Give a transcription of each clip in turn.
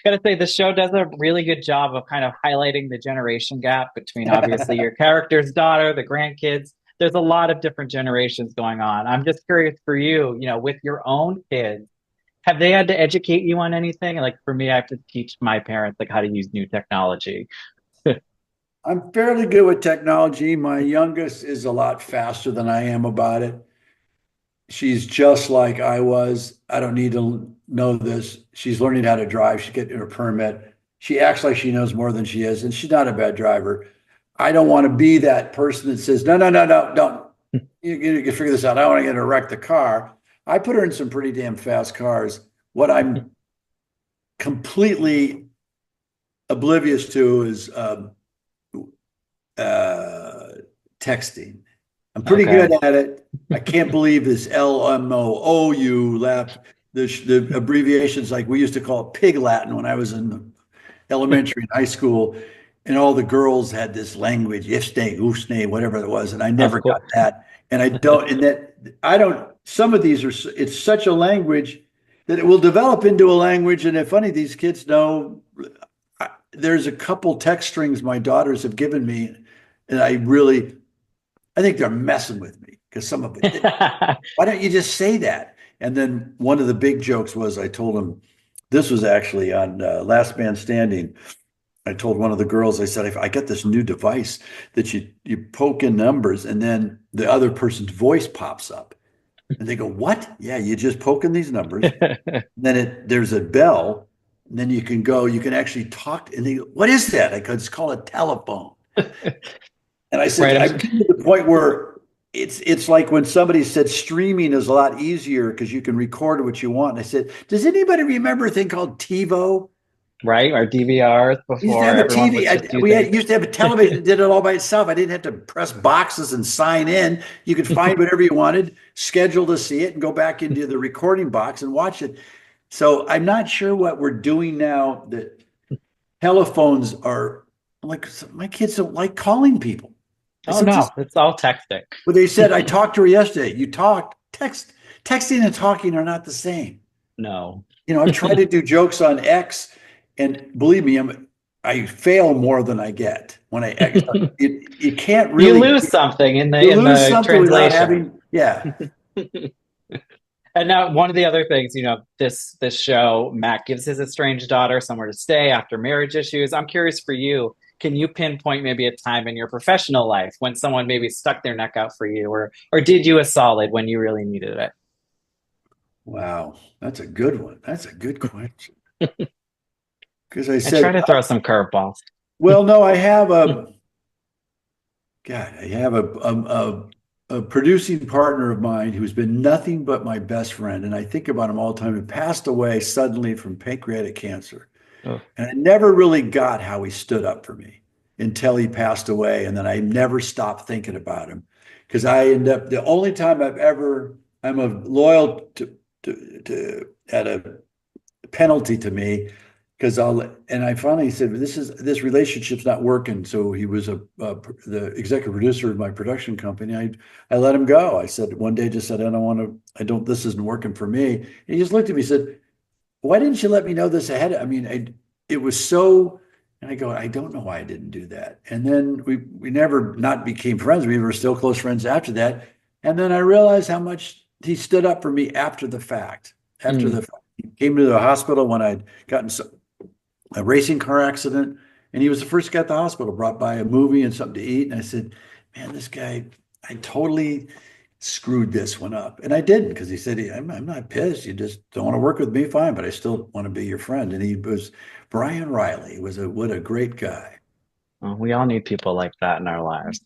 Gotta say, the show does a really good job of kind of highlighting the generation gap between obviously your character's daughter, the grandkids. There's a lot of different generations going on. I'm just curious for you, with your own kids, have they had to educate you on anything? Like for me, I have to teach my parents like how to use new technology. I'm fairly good with technology. My youngest is a lot faster than I am about it. She's just like I was. I don't need to know this. She's learning how to drive. She's getting her permit. She acts like she knows more than she is, and she's not a bad driver. I don't want to be that person that says, no, no, no, no, don't. You can figure this out. I don't want to get her wreck the car. I put her in some pretty damn fast cars. What I'm completely oblivious to is uh, texting. I'm pretty Okay. good at it. I can't believe this LMOOU left. The abbreviations, like we used to call it pig Latin when I was in elementary and high school, and all the girls had this language, ifsne, oofsne, whatever it was, and I Of never got course. that. And I don't, and that I don't. Some of these are. It's such a language that it will develop into a language. And it's funny, these kids know. There's a couple text strings my daughters have given me, and I think they're messing with me because some of it. Why don't you just say that? And then one of the big jokes was I told him this was actually on Last Man Standing. I told one of the girls, I said, if I got this new device that you poke in numbers and then the other person's voice pops up. And they go, what? Yeah, you just poke in these numbers. And then there's a bell. And then you can actually talk. And they go, what is that? I go, it's called a telephone. And I said, Right. I'm getting to the point where it's like when somebody said streaming is a lot easier because you can record what you want. And I said, does anybody remember a thing called TiVo? Right. Our DVRs We used to before have a everyone TV. was just using. Used to have a television that did it all by itself. I didn't have to press boxes and sign in. You could find whatever you wanted, schedule to see it, and go back into the recording box and watch it. So I'm not sure what we're doing now. That telephones are like my kids don't like calling people. I Oh said, no, just it's all texting. well, they said I talked to her yesterday. You talked, texting and talking are not the same. No. I've tried to do jokes on X, and believe me, I fail more than I get when I X. You can't You really lose something in the you in lose the something without translation. having, yeah. And now one of the other things, this show, Matt gives his estranged daughter somewhere to stay after marriage issues. I'm curious for you, can you pinpoint maybe a time in your professional life when someone maybe stuck their neck out for you or did you a solid when you really needed it? Wow, that's a good one. That's a good question. Because I I try said, to throw some curveballs. well, no, I have a God, I have a producing partner of mine who's been nothing but my best friend, and I think about him all the time. He passed away suddenly from pancreatic cancer. Oh, And I never really got how he stood up for me until he passed away. And then I never stopped thinking about him because I end up the only time I'm a loyal to at a penalty to me because and I finally said this relationship's not working. So he was the executive producer of my production company. I let him go. I said one day, just said, I don't, this isn't working for me. And he just looked at me and said, why didn't you let me know this ahead? I mean, it was so, and I go, I don't know why I didn't do that. And then we never not became friends. We were still close friends after that. And then I realized how much he stood up for me after the fact. After mm. the fact. He came to the hospital when I'd gotten a racing car accident, and he was the first guy at the hospital, brought by a movie and something to eat. And I said, man, this guy, I totally screwed this one up. And I didn't because he said, I'm not pissed. You just don't want to work with me, fine, but I still want to be your friend. And he was Brian Riley. What a great guy. Well, we all need people like that in our lives.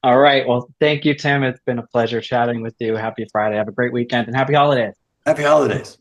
All right. Well, thank you, Tim. It's been a pleasure chatting with you. Happy Friday. Have a great weekend and happy holidays. Happy holidays.